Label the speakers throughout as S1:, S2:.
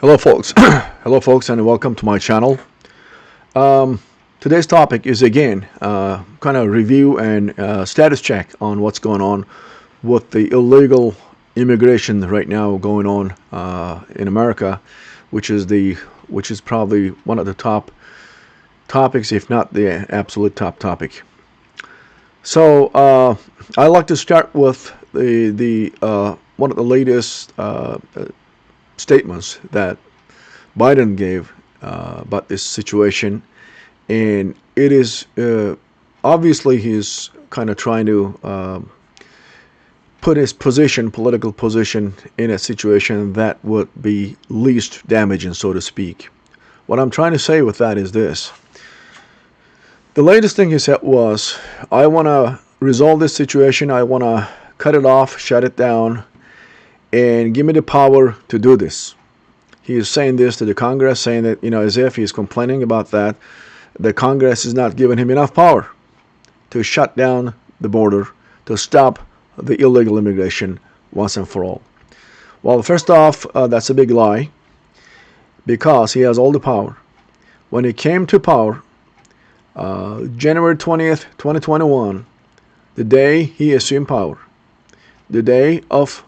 S1: Hello folks. Hello folks, and welcome to my channel. Today's topic is again kind of review and status check on what's going on with the illegal immigration right now going on in America, which is probably one of the top topics, if not the absolute top topic. So I'd like to start with the one of the latest statements that Biden gave about this situation, and it is obviously he's kind of trying to put his political position, in a situation that would be least damaging, so to speak. What I'm trying to say with that is this. The latest thing he said was, I want to resolve this situation, I want to cut it off, shut it down, and give me the power to do this. He is saying this to the Congress, saying that, as if he's complaining about that, the Congress is not giving him enough power to shut down the border, to stop the illegal immigration once and for all. Well, first off, that's a big lie, because he has all the power. When he came to power, January 20th, 2021, the day he assumed power, the day of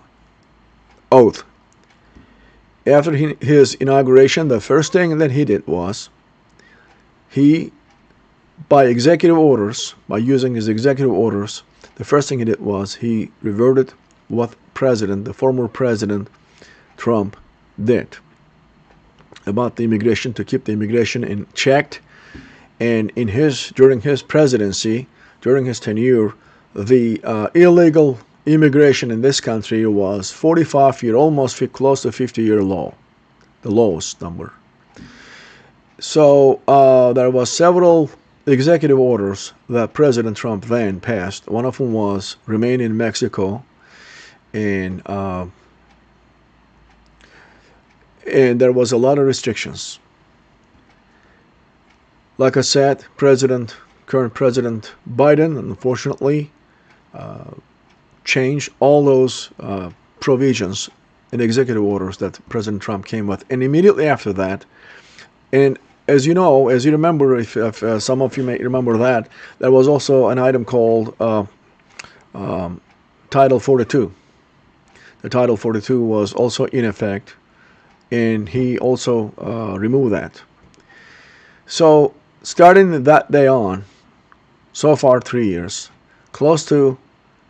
S1: oath. After his inauguration, the first thing that he did was, by executive orders, by using his executive orders, the first thing he did was he reverted what the former President Trump did about the immigration, to keep the immigration in check. And during his presidency, during his tenure, the illegal immigration in this country was 45-year, almost close to 50-year low, the lowest number. So there was several executive orders that President Trump then passed. One of them was remain in Mexico, and there was a lot of restrictions. Like I said, current President Biden, unfortunately, changed all those provisions in executive orders that President Trump came with. And immediately after that, and as you remember, if some of you may remember that, there was also an item called Title 42. The Title 42 was also in effect, and he also removed that. So starting that day on, so far 3 years, close to,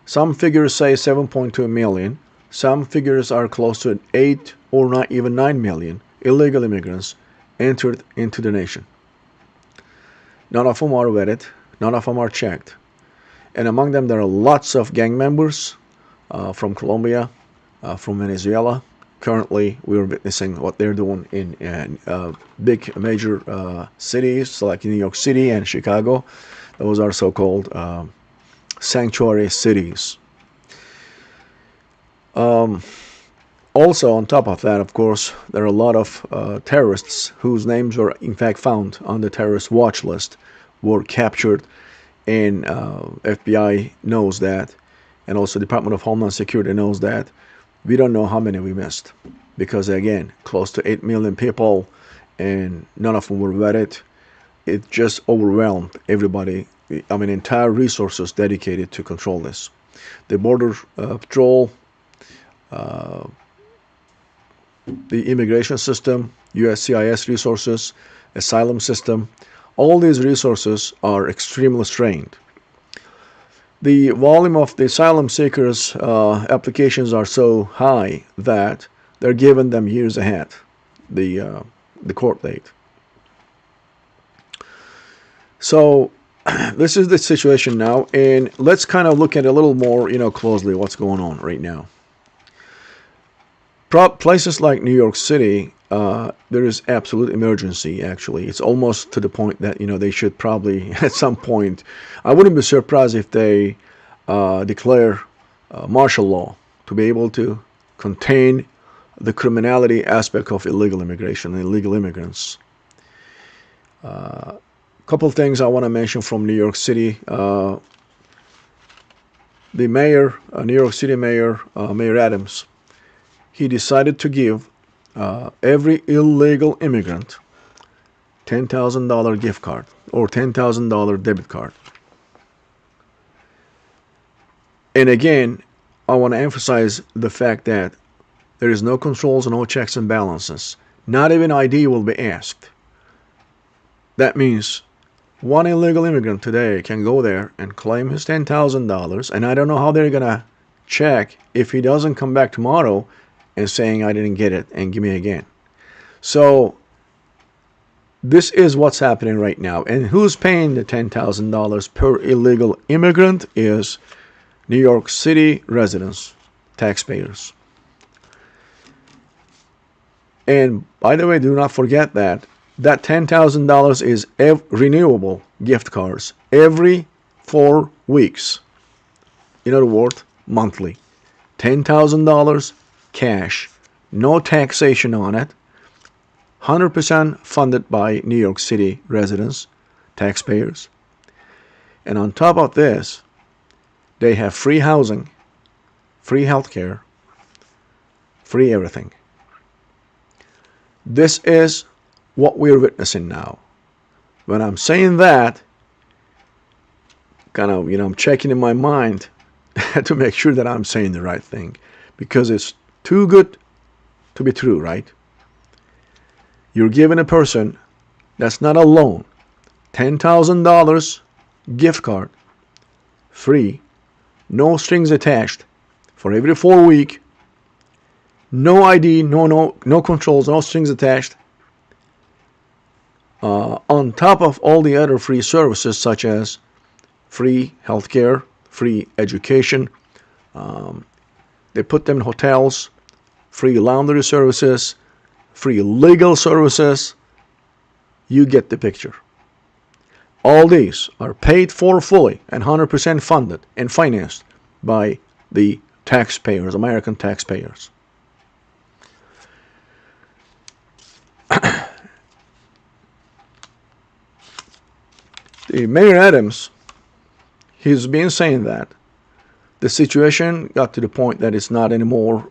S1: some figures say 7.2 million. Some figures are close to 8 or not even 9 million illegal immigrants entered into the nation. None of them are vetted. None of them are checked. And among them, there are lots of gang members from Colombia, from Venezuela. Currently, we're witnessing what they're doing in big major cities like New York City and Chicago. Those are so-called sanctuary cities. Also, on top of that, of course, there are a lot of terrorists whose names were in fact found on the terrorist watch list, were captured, and FBI knows that, and also Department of Homeland Security knows that. We don't know how many we missed, because again, close to 8 million people, and none of them were vetted. It just overwhelmed everybody. I mean, entire resources dedicated to control this. The Border Patrol, the immigration system, USCIS resources, asylum system, all these resources are extremely strained. The volume of the asylum seekers' applications are so high that they're giving them years ahead, the court date. So this is the situation now, and let's kind of look at it a little more, closely what's going on right now. Places like New York City, there is absolute emergency, actually. It's almost to the point that, they should probably, at some point, I wouldn't be surprised if they declare martial law to be able to contain the criminality aspect of illegal immigration and illegal immigrants. Couple of things I want to mention from New York City. The mayor, New York City Mayor, Mayor Adams, he decided to give every illegal immigrant $10,000 gift card or $10,000 debit card. And again, I want to emphasize the fact that there is no controls, no checks and balances. Not even ID will be asked. That means one illegal immigrant today can go there and claim his $10,000, and I don't know how they're going to check if he doesn't come back tomorrow and saying I didn't get it and give me again. So this is what's happening right now. And who's paying the $10,000 per illegal immigrant is New York City residents, taxpayers. And by the way, do not forget that $10,000 is renewable gift cards every 4 weeks. In other words, monthly. $10,000 cash, no taxation on it, 100% funded by New York City residents, taxpayers. And on top of this, they have free housing, free healthcare, free everything. This is what we're witnessing now. When I'm saying that, kind of, I'm checking in my mind to make sure that I'm saying the right thing, because it's too good to be true, right? You're giving a person that's not a loan $10,000 gift card, free, no strings attached, for every 4 weeks, no ID, no controls, no strings attached. On top of all the other free services such as free healthcare, free education, they put them in hotels, free laundry services, free legal services. You get the picture. All these are paid for fully and 100% funded and financed by the taxpayers, American taxpayers. Mayor Adams, he's been saying that the situation got to the point that it's not anymore.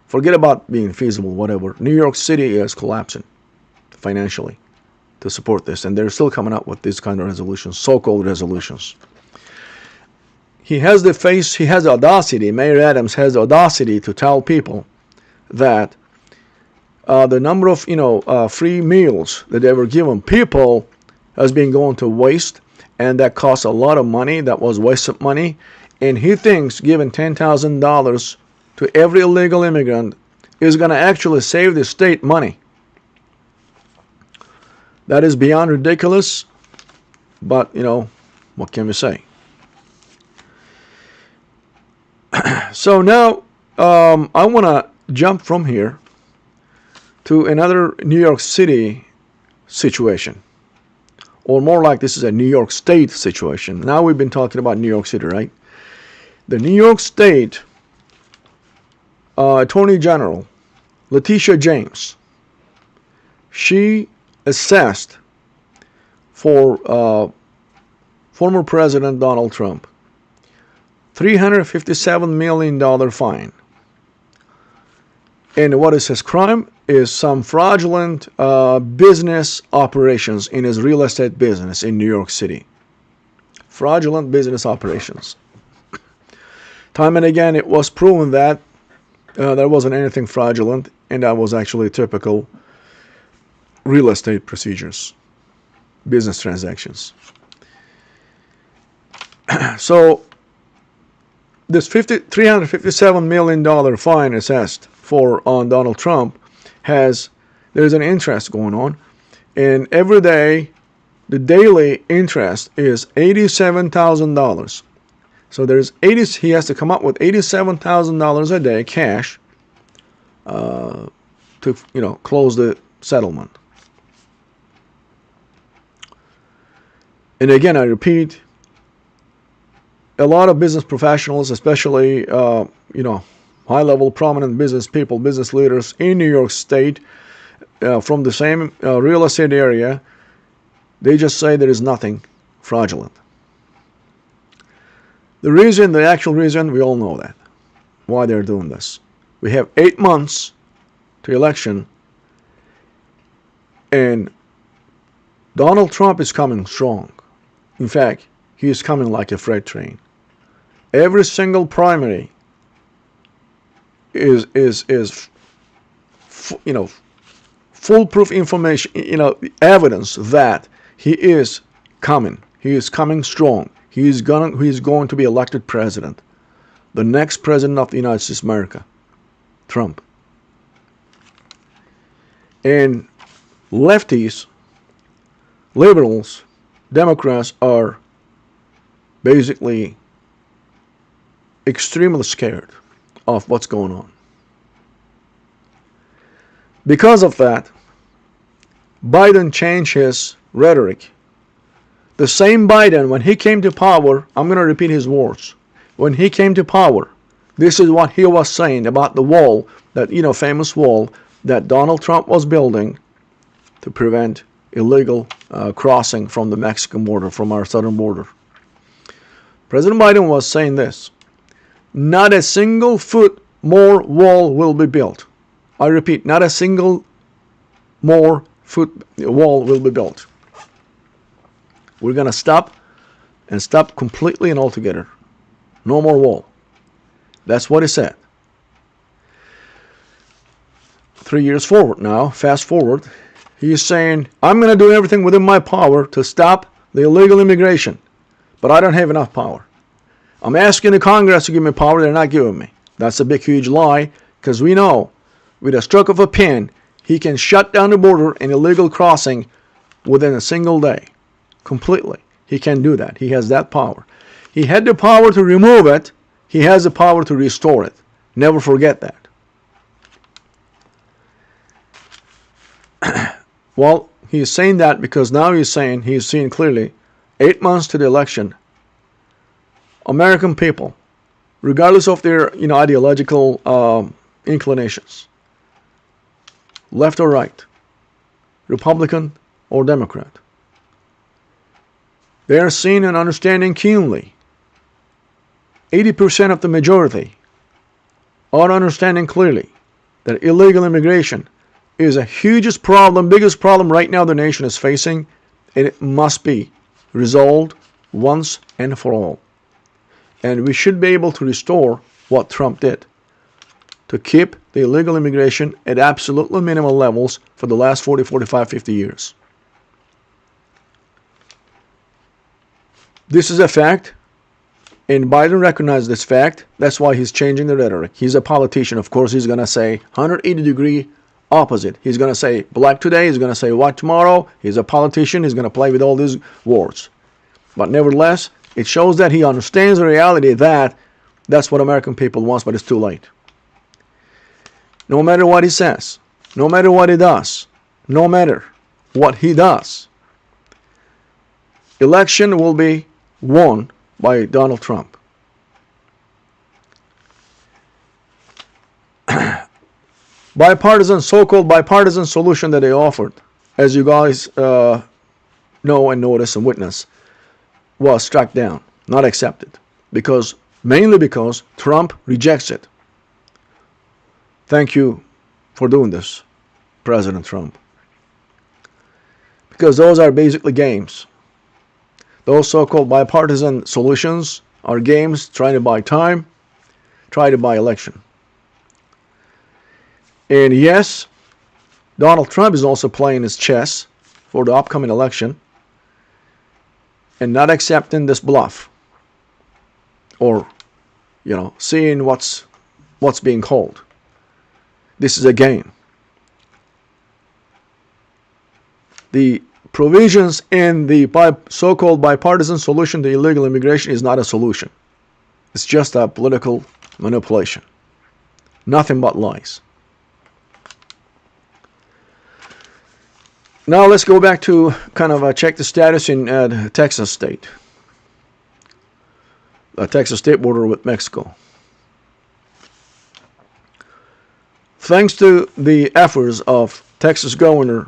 S1: Forget about being feasible, whatever. New York City is collapsing financially to support this, and they're still coming up with these kind of resolutions, so-called resolutions. He has the audacity, Mayor Adams has the audacity to tell people that the number of free meals that they were given people has been going to waste, and that costs a lot of money. That was wasted money, and he thinks giving $10,000 to every illegal immigrant is going to actually save the state money. That is beyond ridiculous, but what can we say? So now I want to jump from here to another New York City situation. Or more like this is a New York State situation. Now we've been talking about New York City, right? The New York State Attorney General, Letitia James, she assessed for former President Donald Trump $357 million fine. And what is his crime? Is some fraudulent business operations in his real estate business in New York City. Fraudulent business operations. Time and again, it was proven that there wasn't anything fraudulent, and that was actually typical real estate procedures, business transactions. So this $357 million fine assessed on Donald Trump there's an interest going on, and every day the daily interest is $87,000. So he has to come up with $87,000 a day cash to close the settlement. And again, I repeat, a lot of business professionals, especially high-level prominent business people, business leaders in New York State from the same real estate area, they just say there is nothing fraudulent. The actual reason, we all know that, why they're doing this. We have 8 months to election, and Donald Trump is coming strong. In fact, he is coming like a freight train. Every single primary is foolproof information, evidence that he is coming. He is coming strong. He is going to be elected president, the next president of the United States of America, Trump. And lefties, liberals, Democrats are basically extremely scared of what's going on. Because of that, Biden changed his rhetoric. The same Biden, when he came to power, I'm going to repeat his words. When he came to power, this is what he was saying about the wall, that famous wall that Donald Trump was building to prevent illegal crossing from the Mexican border, from our southern border. President Biden was saying this: not a single foot more wall will be built. I repeat, not a single more foot wall will be built. We're going to stop completely and altogether. No more wall. That's what he said. 3 years forward now, fast forward, he is saying, I'm going to do everything within my power to stop the illegal immigration, but I don't have enough power. I'm asking the Congress to give me power, they're not giving me. That's a big, huge lie, because we know with a stroke of a pen, he can shut down the border and illegal crossing within a single day. Completely. He can do that. He has that power. He had the power to remove it. He has the power to restore it. Never forget that. Well, he is saying that because now he's seeing clearly, 8 months to the election, American people, regardless of their ideological inclinations, left or right, Republican or Democrat, they are seeing and understanding keenly. 80% of the majority are understanding clearly that illegal immigration is a hugest problem, biggest problem right now the nation is facing, and it must be resolved once and for all. And we should be able to restore what Trump did, to keep the illegal immigration at absolutely minimal levels for the last 40, 45, 50 years. This is a fact, and Biden recognized this fact. That's why he's changing the rhetoric. He's a politician. Of course, he's going to say 180-degree opposite. He's going to say black today. He's going to say white tomorrow. He's a politician. He's going to play with all these words. But nevertheless, it shows that he understands the reality that that's what American people want, but it's too late. No matter what he says, no matter what he does, no matter what he does, election will be won by Donald Trump. So-called bipartisan solution that they offered, as you guys know and notice and witness, was struck down, not accepted, mainly because Trump rejects it. Thank you for doing this, President Trump. Because those are basically games. Those so-called bipartisan solutions are games trying to buy time, try to buy election. And yes, Donald Trump is also playing his chess for the upcoming election and not accepting this bluff or, seeing what's being called. This is a game. The provisions in the so-called bipartisan solution to illegal immigration is not a solution. It's just a political manipulation. Nothing but lies. Now let's go back to check the status in Texas state. The Texas state border with Mexico. Thanks to the efforts of Texas Governor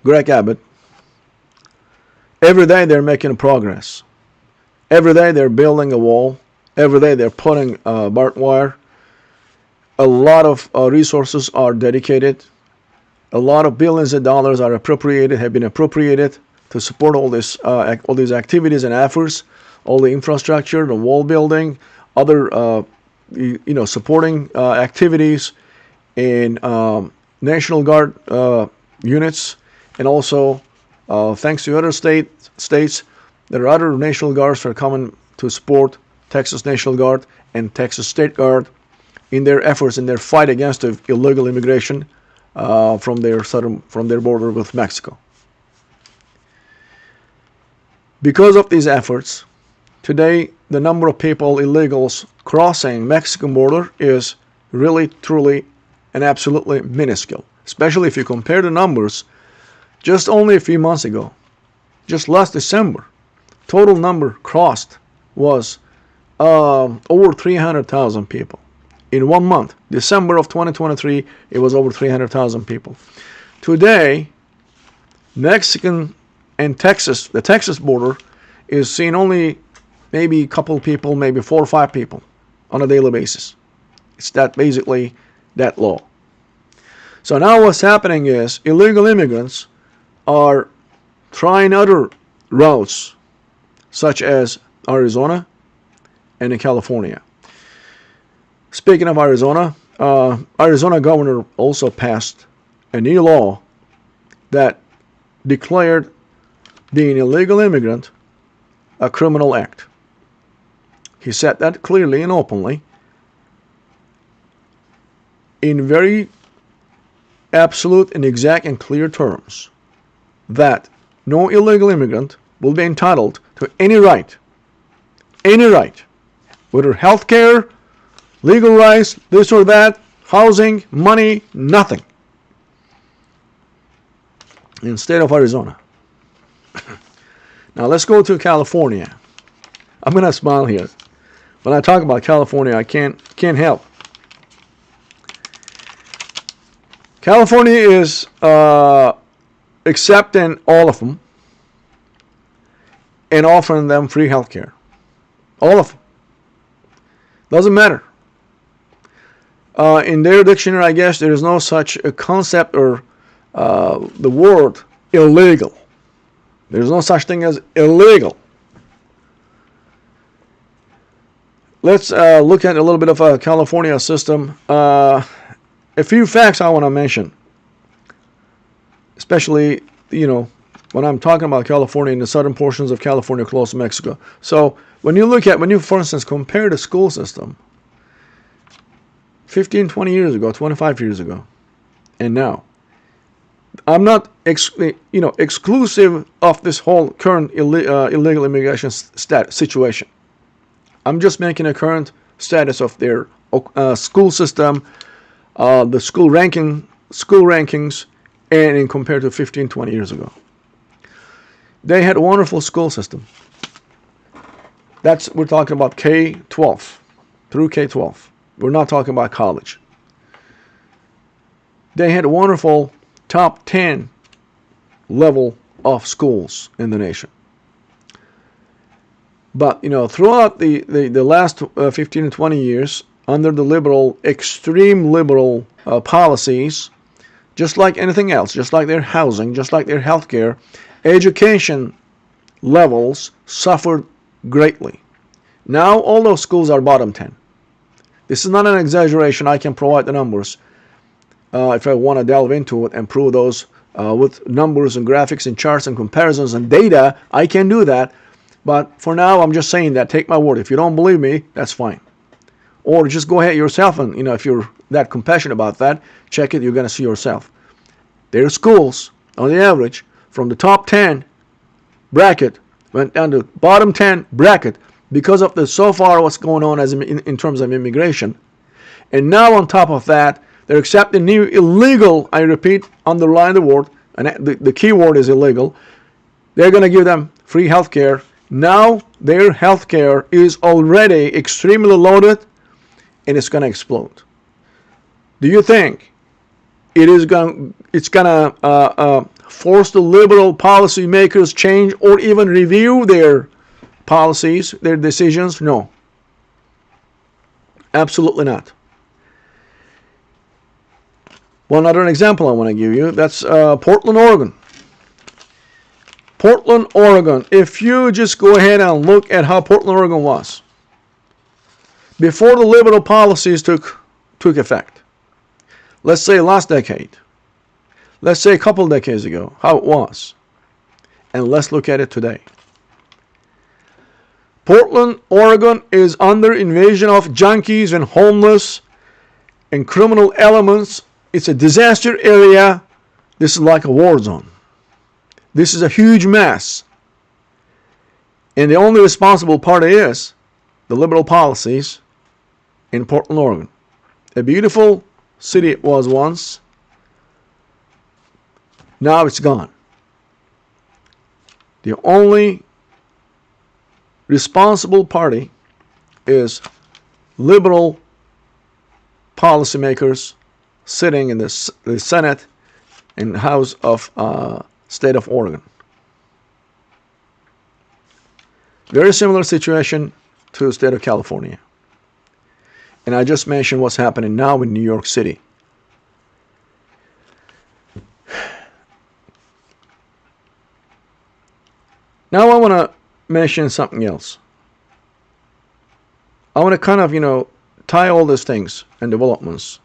S1: Greg Abbott, every day they're making progress. Every day they're building a wall. Every day they're putting barbed wire. A lot of resources are dedicated. A lot of billions of dollars are have been appropriated to support all these activities and efforts, all the infrastructure, the wall building, other supporting activities in National Guard units, and also thanks to other states, there are other National Guards that are coming to support Texas National Guard and Texas State Guard in their efforts, in their fight against the illegal immigration from their border with Mexico. Because of these efforts, today the number of people, illegals, crossing Mexican border is really, truly, and absolutely minuscule. Especially if you compare the numbers just only a few months ago. Just last December, total number crossed was over 300,000 people. In 1 month, December of 2023, it was over 300,000 people. Today, Mexican and the Texas border is seeing only maybe a couple of people, maybe 4 or 5 people on a daily basis. It's basically that low. So now what's happening is illegal immigrants are trying other routes, such as Arizona and in California. Speaking of Arizona, Arizona governor also passed a new law that declared being an illegal immigrant a criminal act. He said that clearly and openly in very absolute and exact and clear terms that no illegal immigrant will be entitled to any right, whether health care, legal rights, this or that, housing, money, nothing, in the state of Arizona. Now let's go to California. I'm going to smile here. When I talk about California, I can't help. California is accepting all of them and offering them free health care. All of them. Doesn't matter. In their dictionary, I guess, there is no such a concept or the word illegal. There's no such thing as illegal. Let's look at a little bit of a California system. A few facts I want to mention, especially, when I'm talking about California and the southern portions of California close to Mexico. So when you, for instance, compare the school system 15, 20 years ago, 25 years ago, and now, I'm not exclusive of this whole current illegal immigration situation. I'm just making a current status of their school system, the school rankings, and in compared to 15, 20 years ago. They had a wonderful school system. We're talking about K-12 through K-12. We're not talking about college. They had a wonderful top 10 level of schools in the nation. But, throughout the last 15 to 20 years, under the extreme liberal policies, just like anything else, just like their housing, just like their health care, education levels suffered greatly. Now all those schools are bottom 10. This is not an exaggeration. I can provide the numbers if I want to delve into it and prove those with numbers and graphics and charts and comparisons and data. I can do that. But for now, I'm just saying that. Take my word. If you don't believe me, that's fine. Or just go ahead yourself and, if you're that compassionate about that, check it. You're going to see yourself. Their schools, on the average, from the top 10 bracket, went down to bottom 10 bracket because of so far what's going on in terms of immigration. And now on top of that, they're accepting new illegal, I repeat, underline the word, and the key word is illegal. They're going to give them free health care. Now their health care is already extremely loaded, and it's going to explode. Do you think it's going to force the liberal policymakers change or even review their policies, their decisions? No. Absolutely not. One other example I want to give you, that's Portland, Oregon. Portland, Oregon. If you just go ahead and look at how Portland, Oregon was before the liberal policies took effect, let's say last decade, let's say a couple decades ago, how it was, and let's look at it today. Portland, Oregon is under invasion of junkies and homeless and criminal elements. It's a disaster area. This is like a war zone. This is a huge mess. And the only responsible party is the liberal policies in Portland, Oregon. A beautiful city it was once. Now it's gone. The only responsible party is liberal policymakers sitting in the Senate and House of State of Oregon. Very similar situation to the state of California. And I just mentioned what's happening now in New York City. Now I want to mention something else. I want to kind of, tie all these things and developments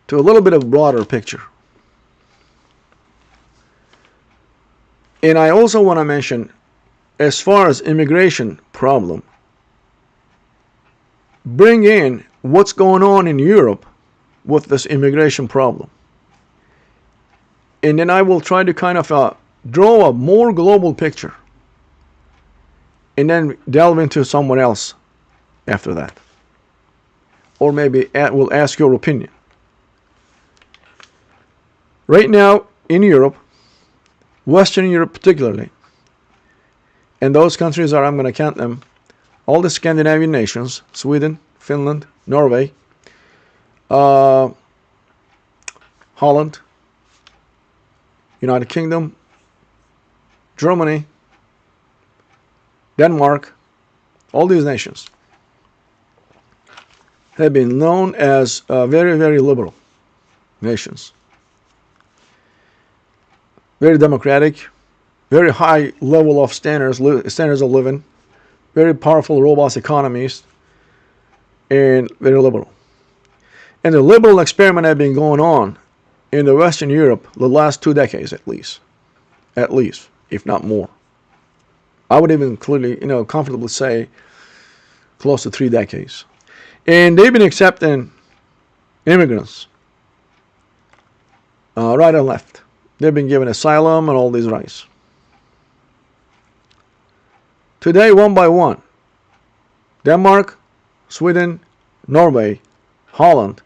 S1: to a little bit of a broader picture. And I also want to mention, as far as immigration problem, bring in what's going on in Europe with this immigration problem. And then I will try to kind of draw a more global picture. And then delve into someone else after that. Or maybe we'll ask your opinion. Right now in Europe, Western Europe particularly, and those countries I'm going to count them, all the Scandinavian nations, Sweden, Finland, Norway, Holland, United Kingdom, Germany, Denmark, all these nations have been known as very, very liberal nations. Very democratic, very high level of standards of living, very powerful, robust economies, and very liberal. And the liberal experiment has been going on in the Western Europe the last 2 decades at least, if not more. I would even clearly, comfortably say close to 3 decades. And they've been accepting immigrants right and left. They've been given asylum and all these rights. Today, one by one, Denmark, Sweden, Norway, Holland,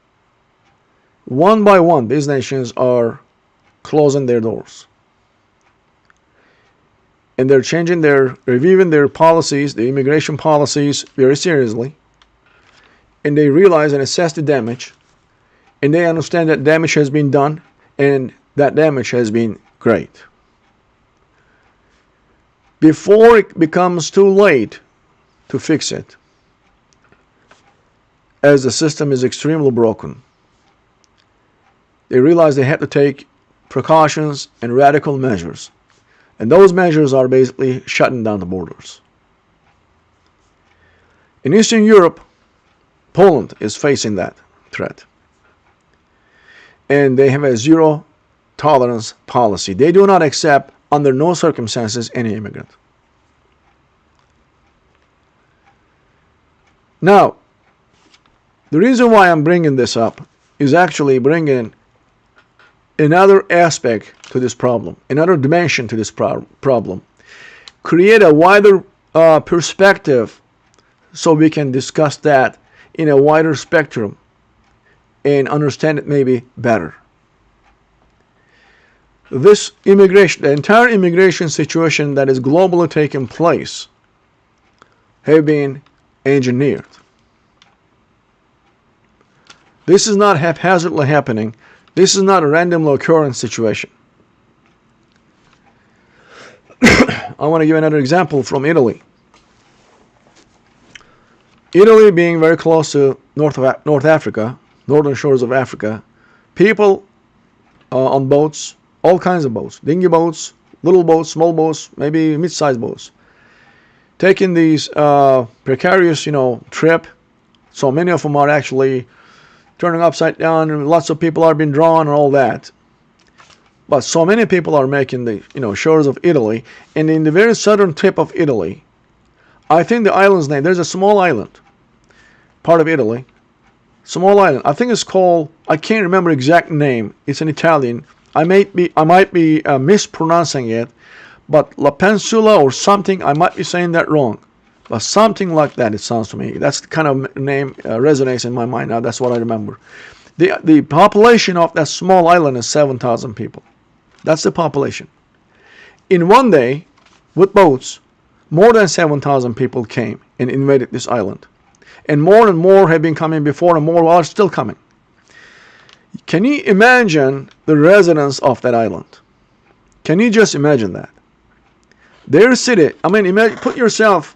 S1: one by one, these nations are closing their doors. And they're reviewing their policies, the immigration policies, very seriously. And they realize and assess the damage. And they understand that damage has been done, and that damage has been great. Before it becomes too late to fix it, as the system is extremely broken, they realize they have to take precautions and radical measures. And those measures are basically shutting down the borders. In Eastern Europe, Poland is facing that threat. And they have a zero tolerance policy. They do not accept, under no circumstances, any immigrant. Now, the reason why I'm bringing this up is actually bringing another aspect to this problem, another dimension to this problem. Create a wider perspective so we can discuss that in a wider spectrum and understand it maybe better. This immigration, the entire immigration situation that is globally taking place, have been engineered. This is not haphazardly happening. This is not a randomly occurring situation. I want to give another example from Italy. Italy being very close to North Africa, northern shores of Africa, people on boats, all kinds of boats, dinghy boats, little boats, small boats, maybe mid-sized boats, taking these precarious, trip. So many of them are actually turning upside down, and lots of people are being drawn and all that. But so many people are making the shores of Italy, and in the very southern tip of Italy, I think the island's name, there's a small island, part of Italy, small island. I think it's called, I can't remember exact name. It's in Italian. I might be mispronouncing it, but La Peninsula or something. I might be saying that wrong, but something like that. It sounds to me. That's the kind of name resonates in my mind now. That's what I remember. The population of that small island is 7,000 people. That's the population. In one day, with boats, more than 7,000 people came and invaded this island. And more have been coming before, and more are still coming. Can you imagine the residents of that island? Can you just imagine that? Their city, imagine, put yourself,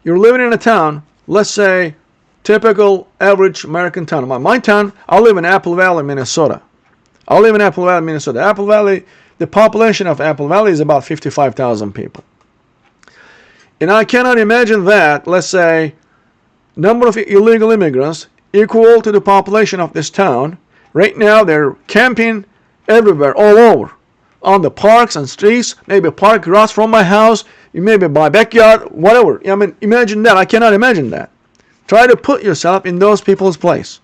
S1: you're living in a town, let's say, typical average American town. My town, I live in Apple Valley, Minnesota. Apple Valley, the population of Apple Valley is about 55,000 people. And I cannot imagine that, let's say, number of illegal immigrants equal to the population of this town. Right now, they're camping everywhere, all over, on the parks and streets, maybe a park across from my house, maybe my backyard, whatever. Imagine that. I cannot imagine that. Try to put yourself in those people's place.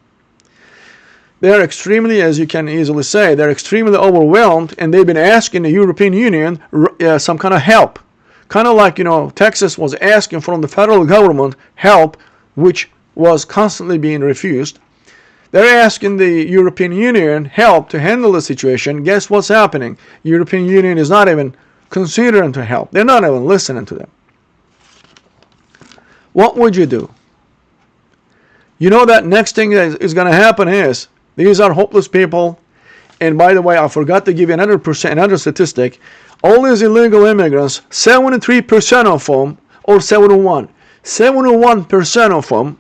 S1: They're extremely, as you can easily say, they're extremely overwhelmed, and they've been asking the European Union some kind of help. Kind of like, Texas was asking from the federal government help, which was constantly being refused. They're asking the European Union help to handle the situation. Guess what's happening? European Union is not even considering to help. They're not even listening to them. What would you do? That next thing that is going to happen is, these are hopeless people. And by the way, I forgot to give you another statistic. All these illegal immigrants, 73% of them, or 71% of them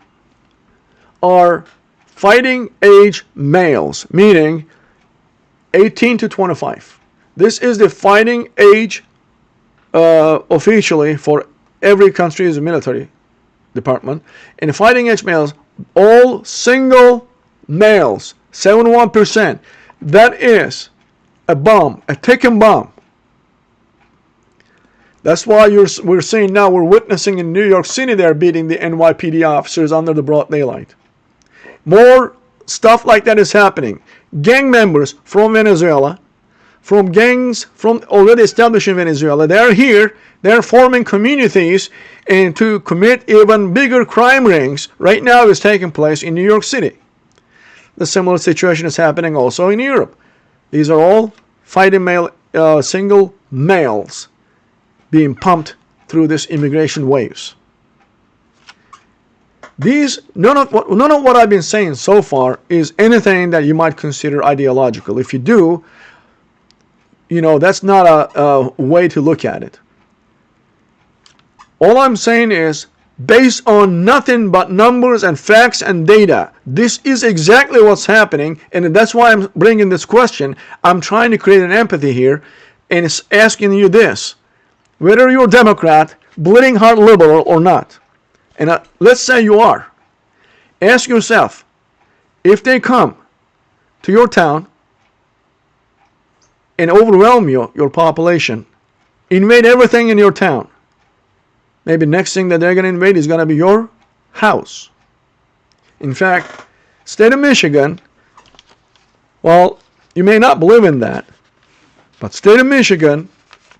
S1: are fighting age males, meaning 18 to 25. This is the fighting age officially for every country's military department. And fighting age males, all single males, 71%. That is a bomb, a ticking bomb. That's why we're seeing now, we're witnessing in New York City, they're beating the NYPD officers under the broad daylight. More stuff like that is happening. Gang members from Venezuela, from gangs from already established in Venezuela, they're here, they're forming communities and to commit even bigger crime rings. Right now is taking place in New York City. The similar situation is happening also in Europe. These are all fighting single males being pumped through this immigration waves. None of what I've been saying so far is anything that you might consider ideological. If you do, that's not a way to look at it. All I'm saying is, based on nothing but numbers and facts and data, this is exactly what's happening, and that's why I'm bringing this question. I'm trying to create an empathy here, and it's asking you this: whether you're Democrat, bleeding heart liberal or not, and let's say you are, ask yourself, if they come to your town and overwhelm your population, invade everything in your town, maybe next thing that they're going to invade is going to be your house. In fact, state of Michigan, well, you may not believe in that, but state of Michigan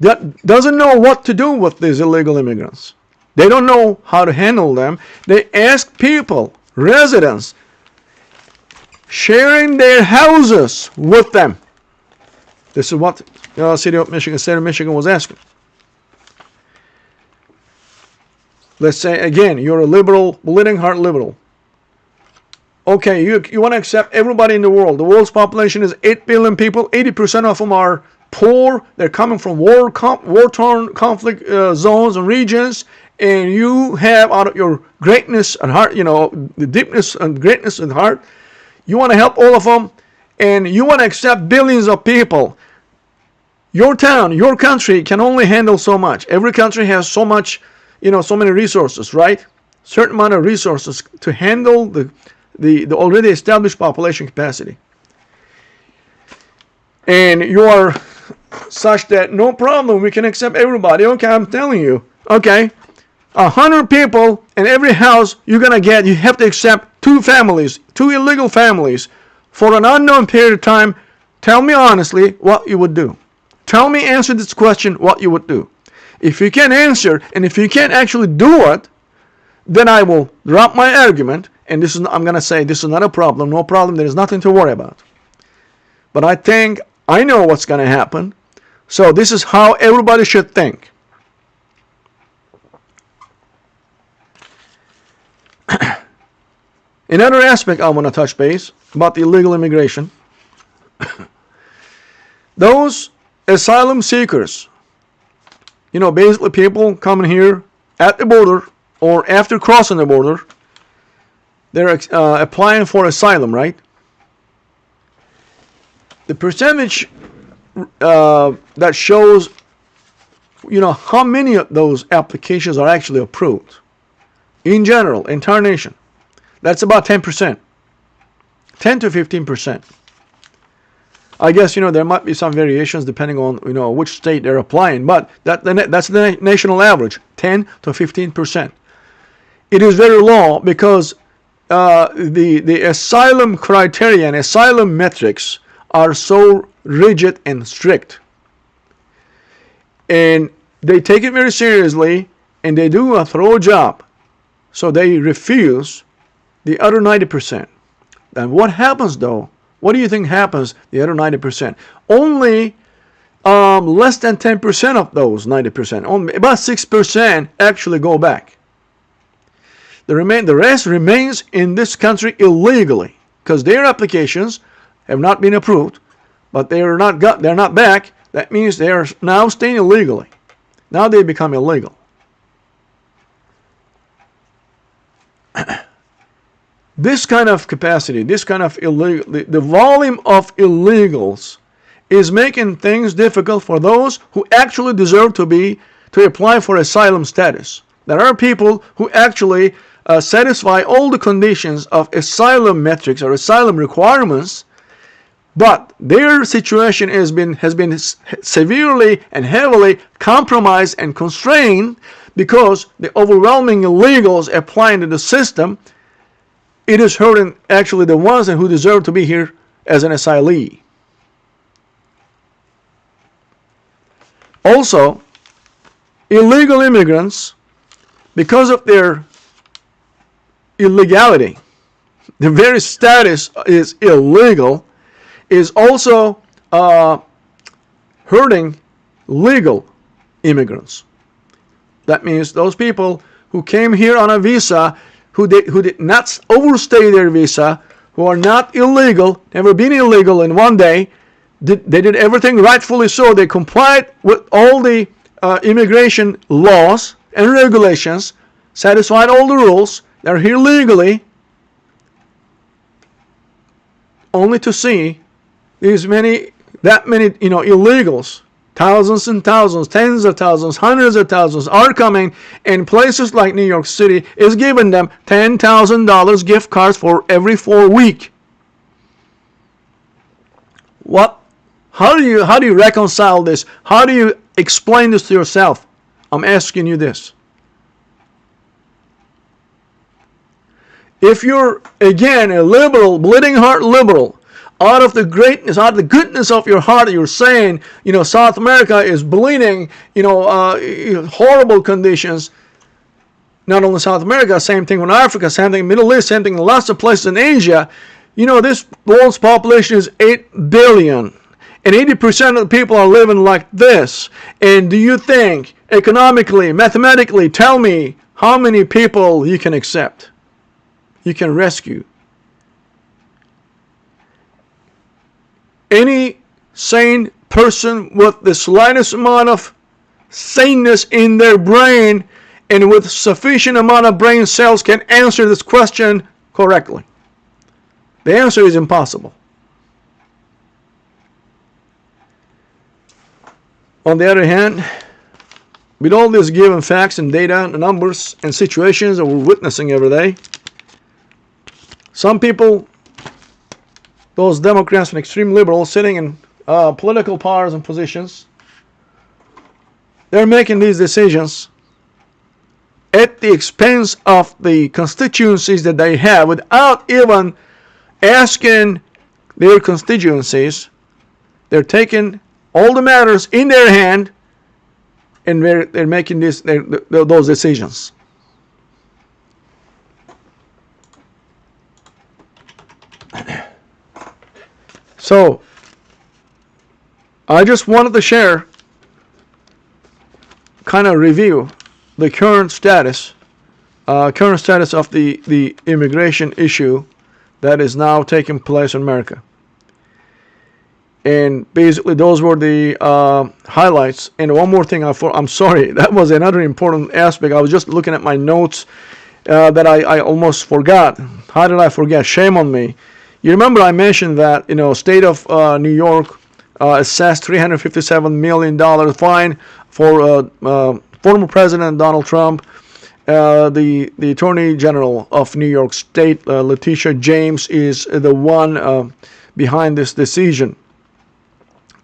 S1: that doesn't know what to do with these illegal immigrants. They don't know how to handle them. They ask people, residents, sharing their houses with them. This is what state of Michigan was asking. Let's say, again, you're a liberal, bleeding heart liberal. Okay, you want to accept everybody in the world. The world's population is 8 billion people. 80% of them are poor. They're coming from war-torn conflict zones and regions. And you have, out of your greatness and heart, the deepness and greatness in heart, you want to help all of them. and you want to accept billions of people, your town, your country can only handle so much. Every country has so much, so many resources, right? Certain amount of resources to handle the already established population capacity. And you are such that no problem, we can accept everybody. Okay, I'm telling you. Okay, 100 people in every house you have to accept 2 families, 2 illegal families for an unknown period of time. Tell me honestly what you would do. Answer this question, what you would do. If you can't answer, and if you can't actually do it, then I will drop my argument, and I'm going to say this is not a problem, no problem, there is nothing to worry about. But I think I know what's going to happen, so this is how everybody should think. Another aspect I want to touch base about the illegal immigration. Those asylum seekers, basically people coming here at the border or after crossing the border, they're applying for asylum, right? The percentage that shows, how many of those applications are actually approved in general, entire nation, that's about 10%, 10 to 15%. I guess, there might be some variations depending on, which state they're applying, but that's the national average, 10 to 15%. It is very low because the asylum criteria and asylum metrics are so rigid and strict. And they take it very seriously, and they do a thorough job. So they refuse the other 90%. And what happens though? What do you think happens the other 90%? Only less than 10% of those 90%, only about 6% actually go back. The rest remains in this country illegally because their applications have not been approved, but they're not back. That means they are now staying illegally. Now they become illegal. This kind of capacity, this kind of illegal, the volume of illegals is making things difficult for those who actually deserve to apply for asylum status. There are people who actually satisfy all the conditions of asylum metrics or asylum requirements, but their situation has been severely and heavily compromised and constrained because the overwhelming illegals applying to the system, it is hurting actually the ones who deserve to be here as an asylee. Also, illegal immigrants, because of their illegality, the very status is illegal, is also hurting legal immigrants. That means those people who came here on a visa, who did not overstay their visa, who are not illegal, never been illegal in one day, they did everything rightfully so. They complied with all the immigration laws and regulations, satisfied all the rules. They're here legally, only to see that many illegals, thousands and thousands, tens of thousands, hundreds of thousands are coming, and places like New York City is giving them $10,000 gift cards for every 4 weeks. How do you reconcile this? How do you explain this to yourself? I'm asking you this. If you're, again, a liberal, bleeding heart liberal, out of the greatness, out of the goodness of your heart, you're saying, South America is bleeding, horrible conditions. Not only South America, same thing with Africa, same thing in the Middle East, same thing in lots of places in Asia. This world's population is 8 billion. And 80% of the people are living like this. And do you think, economically, mathematically, tell me how many people you can accept, you can rescue? Any sane person with the slightest amount of saneness in their brain and with sufficient amount of brain cells can answer this question correctly. The answer is impossible. On the other hand, with all these given facts and data and numbers and situations that we're witnessing every day, some people, those Democrats and extreme liberals sitting in political powers and positions, they're making these decisions at the expense of the constituencies that they have without even asking their constituencies. They're taking all the matters in their hand and they're making those decisions. So, I just wanted to share, kind of review the current status of the immigration issue that is now taking place in America. And basically, those were the highlights. And one more thing, I'm sorry, that was another important aspect. I was just looking at my notes that I almost forgot. How did I forget? Shame on me. You remember I mentioned that, state of New York assessed $357 million fine for former President Donald Trump. The Attorney General of New York State, Letitia James, is the one behind this decision.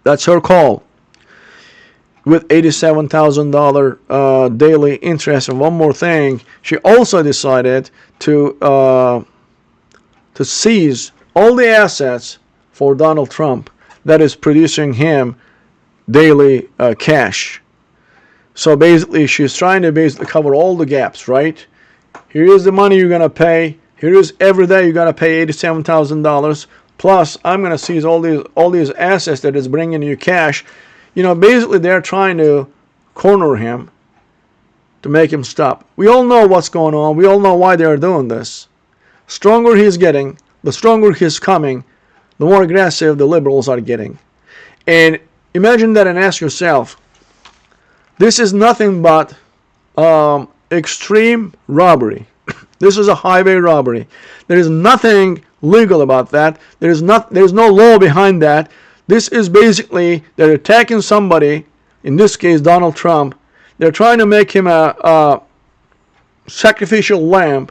S1: That's her call. With $87,000 daily interest. And one more thing, she also decided to seize all the assets for Donald Trump that is producing him daily cash. So basically, she's trying to cover all the gaps, right? Here is the money you're going to pay. Here is every day you're going to pay $87,000. Plus, I'm going to seize all these assets that is bringing you cash. Basically, they're trying to corner him to make him stop. We all know what's going on. We all know why they're doing this. Stronger he's getting, the stronger he's coming, the more aggressive the liberals are getting. And imagine that and ask yourself, this is nothing but extreme robbery. This is a highway robbery. There is nothing legal about that. There's no law behind that. This is basically, they're attacking somebody, in this case Donald Trump. They're trying to make him a sacrificial lamb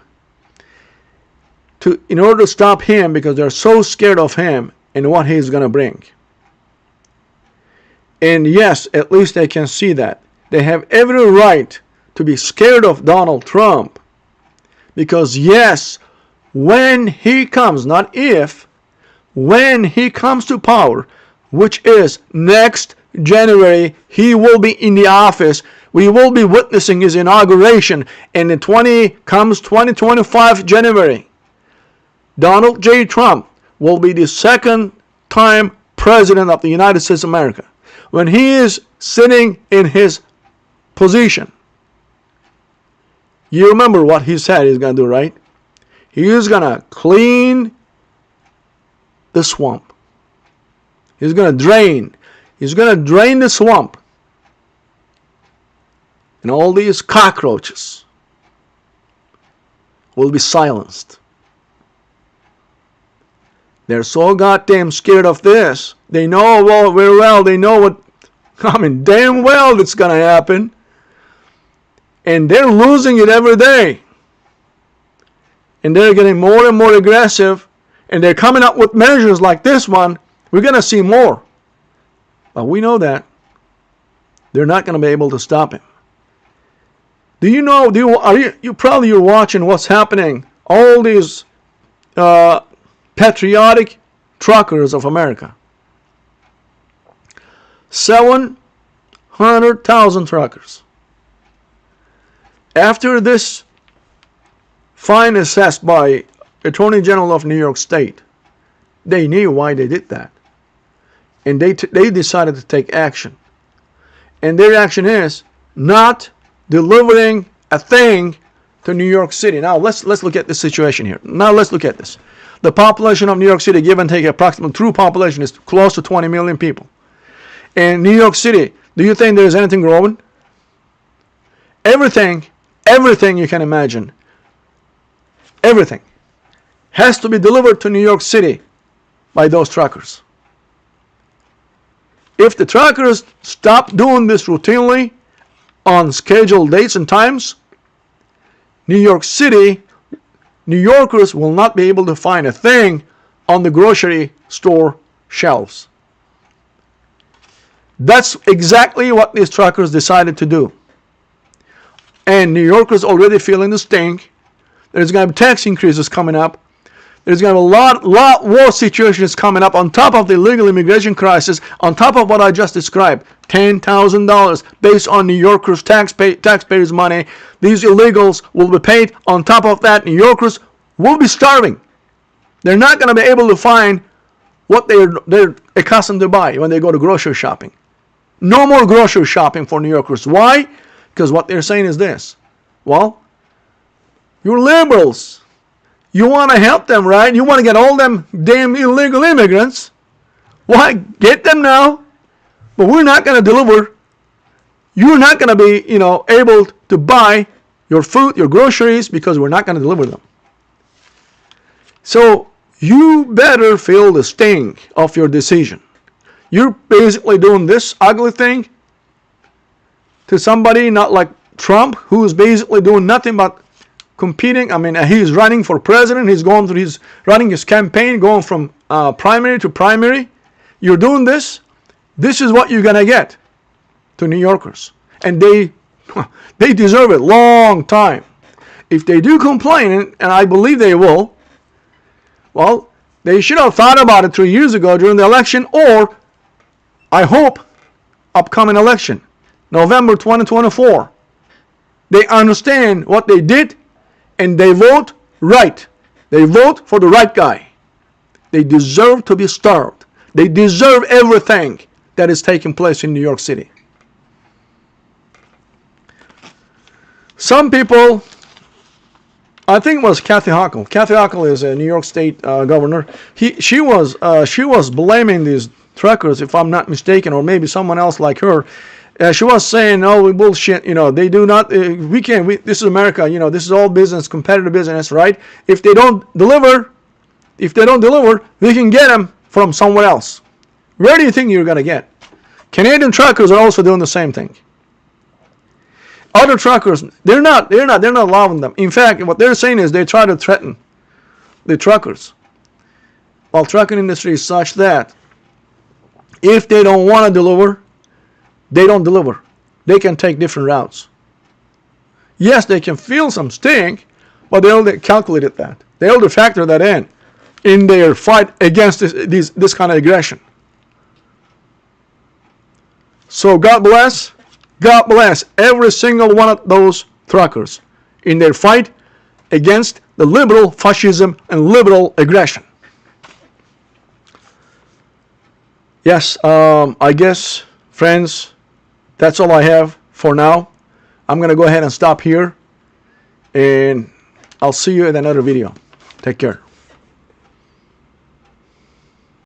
S1: in order to stop him, because they're so scared of him and what he's going to bring. And yes, at least they can see that. They have every right to be scared of Donald Trump. Because yes, when he comes, not if, when he comes to power, which is next January, he will be in the office. We will be witnessing his inauguration. And in 2025 January, Donald J. Trump will be the second time president of the United States of America. When he is sitting in his position, you remember what he said he's going to do, right? He is going to clean the swamp. He's going to drain. He's going to drain the swamp. And all these cockroaches will be silenced. They're so goddamn scared of this. They know very well. They know damn well it's going to happen. And they're losing it every day. And they're getting more and more aggressive. And they're coming up with measures like this one. We're going to see more. But we know that they're not going to be able to stop him. Do you know, you're watching what's happening. All these patriotic truckers of America. 700,000 truckers. After this fine assessed by Attorney General of New York State, they knew why they did that. And they decided to take action. And their action is not delivering a thing to New York City. Now let's look at this situation here. Now let's look at this. The population of New York City, give and take, approximate true population is close to 20 million people. In New York City, do you think there's anything growing? Everything you can imagine, everything has to be delivered to New York City by those truckers. If the truckers stop doing this routinely on scheduled dates and times, New York City, New Yorkers will not be able to find a thing on the grocery store shelves. That's exactly what these truckers decided to do. And New Yorkers already feeling the stink. There's going to be tax increases coming up. There's going to be a lot more situations coming up on top of the illegal immigration crisis, on top of what I just described. $10,000 based on New Yorkers' taxpayers' money. These illegals will be paid. On top of that, New Yorkers will be starving. They're not going to be able to find what they're accustomed to buy when they go to grocery shopping. No more grocery shopping for New Yorkers. Why? Because what they're saying is this. Well, you're liberals. You want to help them, right? You want to get all them damn illegal immigrants. Why? Get them now. But we're not going to deliver. You're not going to be, able to buy your food, your groceries, because we're not going to deliver them. So you better feel the sting of your decision. You're basically doing this ugly thing to somebody not like Trump, who's basically doing nothing but competing. I mean, he's running for president. He's running his campaign, going from primary to primary. You're doing this. This is what you're going to get to New Yorkers. And they deserve it long time. If they do complain, and I believe they will, well, they should have thought about it 3 years ago during the election, or I hope upcoming election, November 2024. They understand what they did, and they vote right. They vote for the right guy. They deserve to be starved. They deserve everything that is taking place in New York City. Some people, I think it was Kathy Hochul. Kathy Hochul is a New York State governor. She was blaming these truckers, if I'm not mistaken, or maybe someone else like her. She was saying, "Oh, we bullshit. They do not. We can't. This is America. This is all business, competitive business, right? If they don't deliver, we can get them from somewhere else." Where do you think you're gonna get? Canadian truckers are also doing the same thing. Other truckers, they're not allowing them. In fact, what they're saying is they try to threaten the truckers. While trucking industry is such that if they don't want to deliver, they don't deliver. They can take different routes. Yes, they can feel some stink, but they'll calculate that. They'll factor that in their fight against this kind of aggression. So God bless every single one of those truckers in their fight against the liberal fascism and liberal aggression. Yes, I guess, friends, that's all I have for now. I'm going to go ahead and stop here, and I'll see you in another video. Take care.